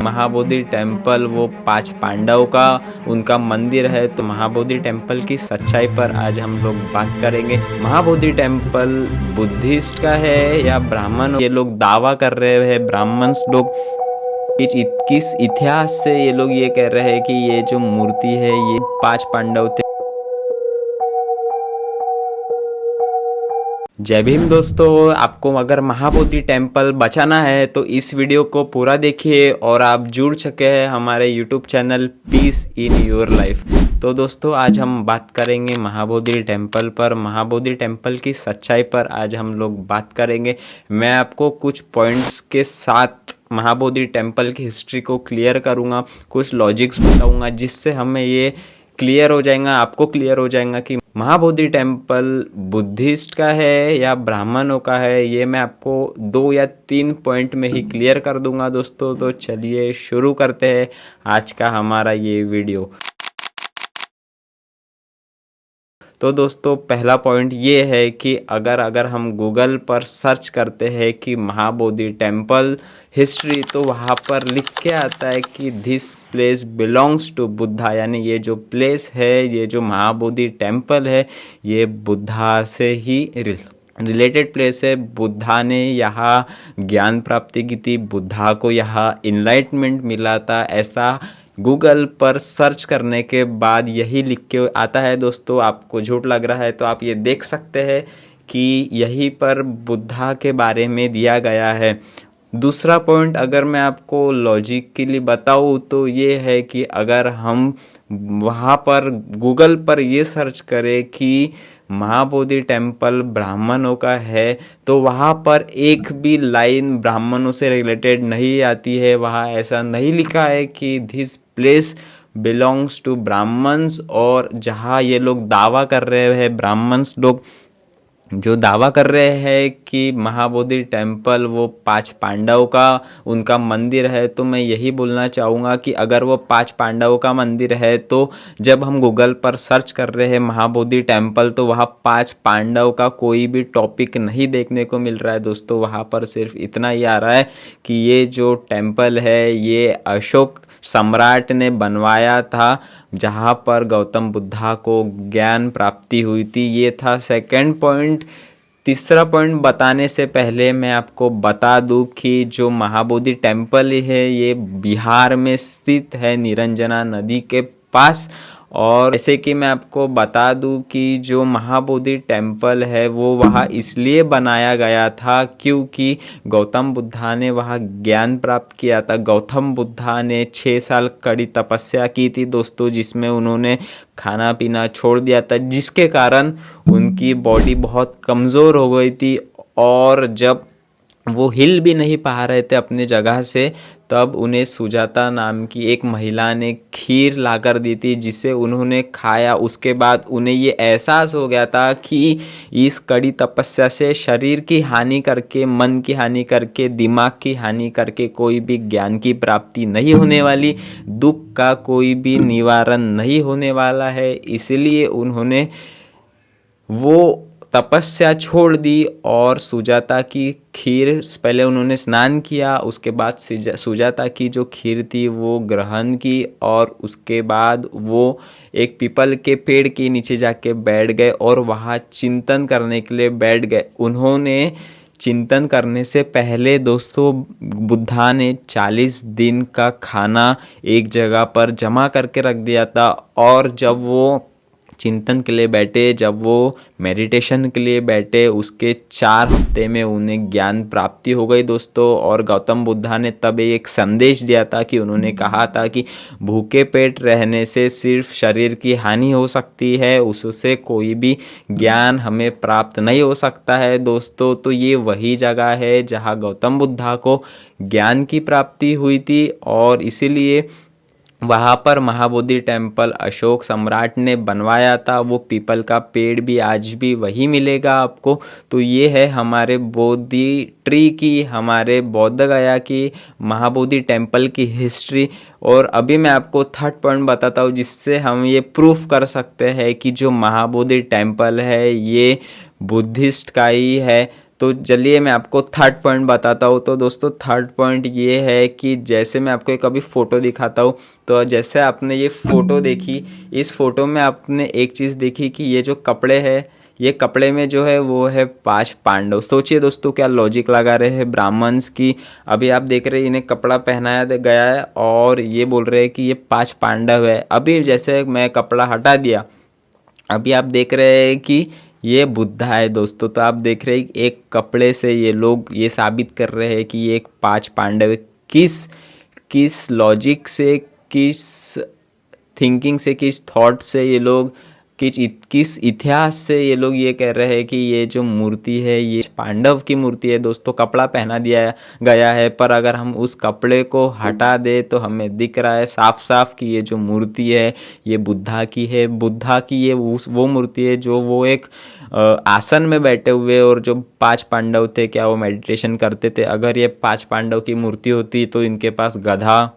Mahabodhi temple वो 5 पांडव का उनका मंदिर है। तो महाबोधि टेम्पल की सच्चाई पर आज हम लोग बात करेंगे। महाबोधि टेम्पल बुद्धिस्ट का है या ब्राह्मण, ये लोग दावा कर रहे हैं ब्राह्मण लोग। किस इतिहास से ये लोग ये कह रहे हैं कि ये जो मूर्ति है ये 5 पांडव थे। जय भीम दोस्तों, आपको अगर महाबोधि टेम्पल बचाना है तो इस वीडियो को पूरा देखिए और आप जुड़ सके हैं हमारे YouTube channel peace in your life. तो दोस्तों आज हम बात करेंगे महाबोधि टेम्पल पर, महाबोधि टेम्पल की सच्चाई पर आज हम लोग बात करेंगे। मैं आपको कुछ पॉइंट्स के साथ महाबोधि टेम्पल की हिस्ट्री को क्लियर करूँगा, कुछ लॉजिक्स बताऊँगा जिससे हमें ये क्लियर हो जाएगा, आपको क्लियर हो जाएगा कि महाबोधि टेम्पल बुद्धिस्ट का है या ब्राह्मणों का है। ये मैं आपको 2 या 3 पॉइंट में ही क्लियर कर दूंगा दोस्तों। तो चलिए शुरू करते हैं आज का हमारा ये वीडियो। तो दोस्तों पहला पॉइंट ये है कि अगर हम गूगल पर सर्च करते हैं कि महाबोधि टेम्पल हिस्ट्री, तो वहाँ पर लिख के आता है कि this place belongs to Buddha, यानी ये जो प्लेस है, ये जो महाबोधि टेम्पल है, ये बुद्धा से ही रिलेटेड प्लेस है। बुद्धा ने यहाँ ज्ञान प्राप्ति की थी, बुद्धा को यहाँ इनलाइटमेंट मिला था, ऐसा गूगल पर सर्च करने के बाद यही लिख के आता है। दोस्तों आपको झूठ लग रहा है तो आप ये देख सकते हैं कि यहीं पर बुद्धा के बारे में दिया गया है। दूसरा पॉइंट अगर मैं आपको लॉजिकली बताऊँ तो ये है कि अगर हम वहाँ पर गूगल पर ये सर्च करें कि महाबोधि टेम्पल ब्राह्मणों का है, तो वहाँ पर एक भी लाइन ब्राह्मणों से रिलेटेड नहीं आती है। वहाँ ऐसा नहीं लिखा है कि this place belongs to Brahmins, और जहाँ ये लोग दावा कर रहे हैं, ब्राह्मण्स लोग जो दावा कर रहे हैं कि महाबोधि टेम्पल वो 5 पांडव का उनका मंदिर है, तो मैं यही बोलना चाहूँगा कि अगर वो 5 पांडव का मंदिर है तो जब हम गूगल पर सर्च कर रहे हैं महाबोधि टेम्पल, तो वहाँ 5 पांडव का कोई भी टॉपिक नहीं देखने को मिल रहा है दोस्तों। वहाँ पर सिर्फ इतना ही आ रहा है कि ये जो टेम्पल है ये अशोक सम्राट ने बनवाया था, जहाँ पर गौतम बुद्धा को ज्ञान प्राप्ति हुई थी। ये था सेकंड पॉइंट। तीसरा पॉइंट बताने से पहले मैं आपको बता दूं कि जो महाबोधि टेम्पल है ये बिहार में स्थित है, निरंजना नदी के पास। और जैसे कि मैं आपको बता दूं कि जो महाबोधि टेम्पल है वो वहाँ इसलिए बनाया गया था क्योंकि गौतम बुद्धा ने वहाँ ज्ञान प्राप्त किया था। गौतम बुद्धा ने 6 साल कड़ी तपस्या की थी दोस्तों, जिसमें उन्होंने खाना पीना छोड़ दिया था, जिसके कारण उनकी बॉडी बहुत कमज़ोर हो गई थी। और जब वो हिल भी नहीं पा रहे थे अपने जगह से, तब उन्हें सुजाता नाम की एक महिला ने खीर लाकर दी थी, जिसे उन्होंने खाया। उसके बाद उन्हें ये एहसास हो गया था कि इस कड़ी तपस्या से शरीर की हानि करके, मन की हानि करके, दिमाग की हानि करके कोई भी ज्ञान की प्राप्ति नहीं होने वाली, दुख का कोई भी निवारण नहीं होने वाला है। इसलिए उन्होंने वो तपस्या छोड़ दी और सुजाता की खीर, पहले उन्होंने स्नान किया, उसके बाद सुजाता की जो खीर थी वो ग्रहण की, और उसके बाद वो एक पीपल के पेड़ के नीचे जाके बैठ गए और वहाँ चिंतन करने के लिए बैठ गए। उन्होंने चिंतन करने से पहले दोस्तों बुद्धा ने 40 दिन का खाना एक जगह पर जमा करके रख दिया था, और जब वो चिंतन के लिए बैठे, जब वो मेडिटेशन के लिए बैठे, उसके 4 हफ्ते में उन्हें ज्ञान प्राप्ति हो गई दोस्तों। और गौतम बुद्धा ने तब एक संदेश दिया था कि उन्होंने कहा था कि भूखे पेट रहने से सिर्फ शरीर की हानि हो सकती है, उससे कोई भी ज्ञान हमें प्राप्त नहीं हो सकता है दोस्तों। तो ये वही जगह है जहाँ गौतम बुद्धा को ज्ञान की प्राप्ति हुई थी, और इसीलिए वहाँ पर महाबोधि टेम्पल अशोक सम्राट ने बनवाया था। वो पीपल का पेड़ भी आज भी वही मिलेगा आपको। तो ये है हमारे बोधि ट्री की, हमारे बोध गया की महाबोधि टेम्पल की हिस्ट्री। और अभी मैं आपको थर्ड पॉइंट बताता हूँ जिससे हम ये प्रूफ कर सकते हैं कि जो महाबोधि टेम्पल है ये बुद्धिस्ट का ही है। तो चलिए मैं आपको थर्ड पॉइंट बताता हूँ। तो दोस्तों थर्ड पॉइंट ये है कि जैसे मैं आपको एक अभी फ़ोटो दिखाता हूँ, तो जैसे आपने ये फ़ोटो देखी, इस फ़ोटो में आपने एक चीज़ देखी कि ये जो कपड़े हैं, ये कपड़े में जो है वो है 5 पांडव। सोचिए दोस्तों क्या लॉजिक लगा रहे हैं ब्राह्मण्स की। अभी आप देख रहे हैं इन्हें कपड़ा पहनाया गया है और ये बोल रहे हैं कि ये 5 पांडव है। अभी जैसे मैं कपड़ा हटा दिया, अभी आप देख रहे हैं कि ये बुद्धा है दोस्तों। तो आप देख रहे हैं एक कपड़े से ये लोग ये साबित कर रहे हैं कि ये एक 5 पांडव है। किस किस लॉजिक से, किस थिंकिंग से, किस थॉट से ये लोग, किस इतिहास से ये लोग ये कह रहे हैं कि ये जो मूर्ति है ये पांडव की मूर्ति है दोस्तों। कपड़ा पहना दिया गया है, पर अगर हम उस कपड़े को हटा दे तो हमें दिख रहा है साफ साफ कि ये जो मूर्ति है ये बुद्धा की है। बुद्धा की ये वो मूर्ति है जो वो एक आसन में बैठे हुए, और जो 5 पांडव थे क्या वो मेडिटेशन करते थे। अगर ये 5 पांडव की मूर्ति होती तो इनके पास गधा,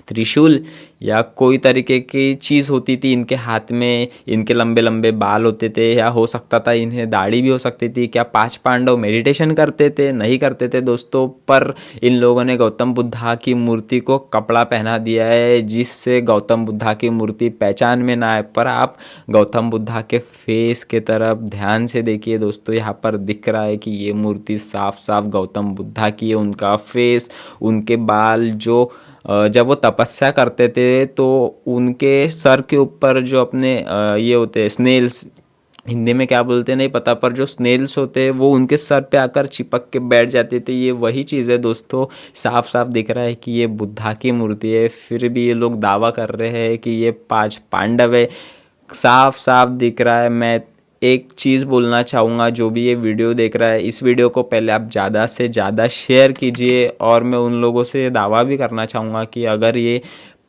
त्रिशूल या कोई तरीके की चीज़ होती थी इनके हाथ में, इनके लंबे लंबे बाल होते थे, या हो सकता था इन्हें दाढ़ी भी हो सकती थी। क्या 5 पांडव मेडिटेशन करते थे? नहीं करते थे दोस्तों। पर इन लोगों ने गौतम बुद्धा की मूर्ति को कपड़ा पहना दिया है जिससे गौतम बुद्धा की मूर्ति पहचान में ना आए। पर आप गौतम बुद्धा के फेस के तरफ ध्यान से देखिए दोस्तों, यहाँ पर दिख रहा है कि ये मूर्ति साफ साफ गौतम बुद्धा की है। उनका फेस, उनके बाल, जो जब वो तपस्या करते थे तो उनके सर के ऊपर जो अपने ये होते हैं स्नेल्स, हिंदी में क्या बोलते हैं नहीं पता, पर जो स्नेल्स होते हैं वो उनके सर पे आकर चिपक के बैठ जाते थे। ये वही चीज़ है दोस्तों। साफ साफ दिख रहा है कि ये बुद्धा की मूर्ति है, फिर भी ये लोग दावा कर रहे हैं कि ये 5 पांडव है। साफ साफ दिख रहा है। मैं एक चीज़ बोलना चाहूँगा, जो भी ये वीडियो देख रहा है, इस वीडियो को पहले आप ज़्यादा से ज़्यादा शेयर कीजिए। और मैं उन लोगों से दावा भी करना चाहूँगा कि अगर ये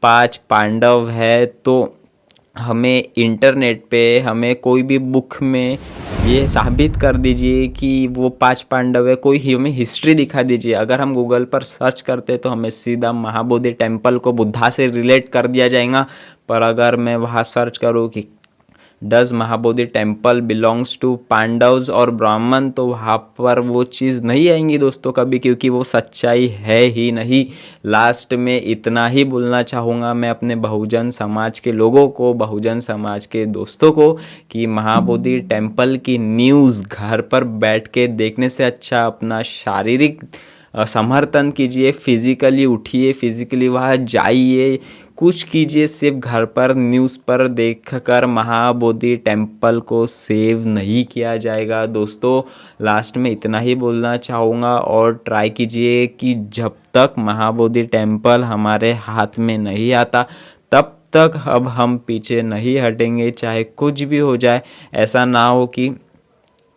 5 पांडव है तो हमें इंटरनेट पे, हमें कोई भी बुक में ये साबित कर दीजिए कि वो 5 पांडव है। कोई हमें हिस्ट्री दिखा दीजिए। अगर हम गूगल पर सर्च करते तो हमें सीधा महाबोधि टेम्पल को बुद्धा से रिलेट कर दिया जाएगा। पर अगर मैं वहाँ सर्च करूँ कि does Mahabodhi temple belongs to Pandavas और ब्राह्मण, तो वहाँ पर वो चीज़ नहीं आएंगी दोस्तों कभी, क्योंकि वो सच्चाई है ही नहीं। लास्ट में इतना ही बोलना चाहूँगा मैं अपने बहुजन समाज के लोगों को, बहुजन समाज के दोस्तों को, कि महाबोधि टेम्पल की न्यूज़ घर पर बैठ के देखने से अच्छा अपना शारीरिक समर्थन कीजिए, फिजिकली उठिए, फिजिकली वहाँ जाइए, कुछ कीजिए। सिर्फ घर पर न्यूज़ पर देखकर महाबोधि टेम्पल को सेव नहीं किया जाएगा दोस्तों। लास्ट में इतना ही बोलना चाहूँगा, और ट्राई कीजिए कि जब तक महाबोधि टेम्पल हमारे हाथ में नहीं आता तब तक अब हम पीछे नहीं हटेंगे, चाहे कुछ भी हो जाए। ऐसा ना हो कि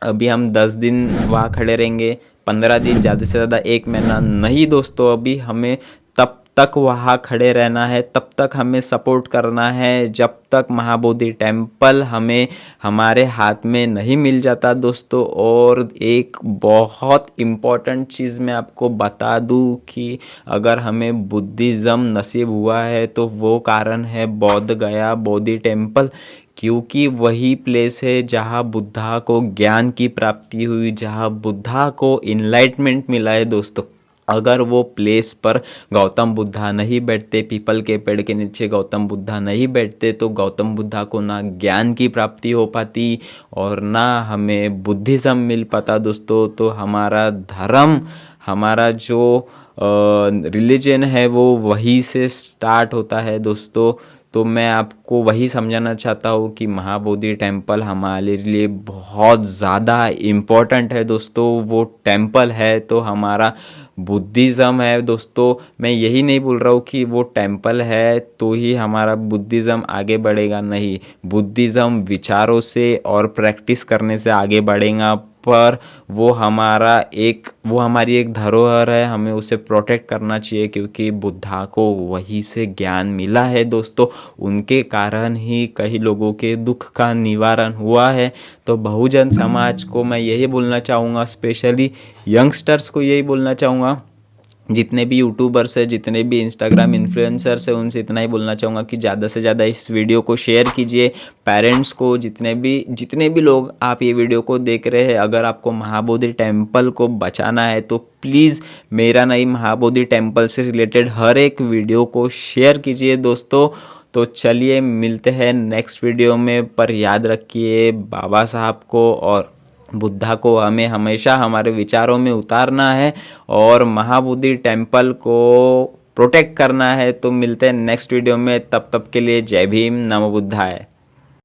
अभी हम 10 दिन वहाँ खड़े रहेंगे, 15 दिन, ज़्यादा से ज़्यादा 1 महीना नहीं दोस्तों। अभी हमें तब तक वहाँ खड़े रहना है, तब तक हमें सपोर्ट करना है, जब तक महाबोधि टेम्पल हमें हमारे हाथ में नहीं मिल जाता दोस्तों। और एक बहुत इम्पॉर्टेंट चीज़ मैं आपको बता दूँ कि अगर हमें बुद्धिज़्म नसीब हुआ है तो वो कारण है बोध गया बोधि टेम्पल, क्योंकि वही प्लेस है जहाँ बुद्धा को ज्ञान की प्राप्ति हुई, जहाँ बुद्धा को इनलाइटमेंट मिला है दोस्तों। अगर वो प्लेस पर गौतम बुद्धा नहीं बैठते, पीपल के पेड़ के नीचे गौतम बुद्धा नहीं बैठते, तो गौतम बुद्धा को ना ज्ञान की प्राप्ति हो पाती और ना हमें बुद्धिज़्म मिल पाता दोस्तों। तो हमारा धर्म, हमारा जो रिलीजन है वो वहीं से स्टार्ट होता है दोस्तों। तो मैं आपको वही समझाना चाहता हूँ कि महाबोधि टेम्पल हमारे लिए बहुत ज़्यादा इम्पोर्टेंट है दोस्तों। वो टेम्पल है तो हमारा बुद्धिज़्म है दोस्तों। मैं यही नहीं बोल रहा हूँ कि वो टेम्पल है तो ही हमारा बुद्धिज़्म आगे बढ़ेगा, नहीं। बुद्धिज़्म विचारों से और प्रैक्टिस करने से आगे बढ़ेगा, पर वो हमारी एक धरोहर है, हमें उसे प्रोटेक्ट करना चाहिए, क्योंकि बुद्धा को वहीं से ज्ञान मिला है दोस्तों। उनके कारण ही कई लोगों के दुख का निवारण हुआ है। तो बहुजन समाज को मैं यही बोलना चाहूँगा, स्पेशली यंगस्टर्स को यही बोलना चाहूँगा जितने भी यूट्यूबर्स है, जितने भी इंस्टाग्राम इन्फ्लुएंसर्स है, उनसे इतना ही बोलना चाहूँगा कि ज़्यादा से ज़्यादा इस वीडियो को शेयर कीजिए। पेरेंट्स को, जितने भी लोग आप ये वीडियो को देख रहे हैं, अगर आपको महाबोधि टेम्पल को बचाना है तो प्लीज़ मेरा नहीं, महाबोधि टेम्पल से रिलेटेड हर एक वीडियो को शेयर कीजिए दोस्तों। तो चलिए मिलते हैं नेक्स्ट वीडियो में, पर याद रखिए बाबा साहब को और बुद्धा को हमें हमेशा हमारे विचारों में उतारना है और महाबोधि टेम्पल को प्रोटेक्ट करना है। तो मिलते हैं नेक्स्ट वीडियो में, तब तक के लिए जय भीम, नमो बुद्धाय।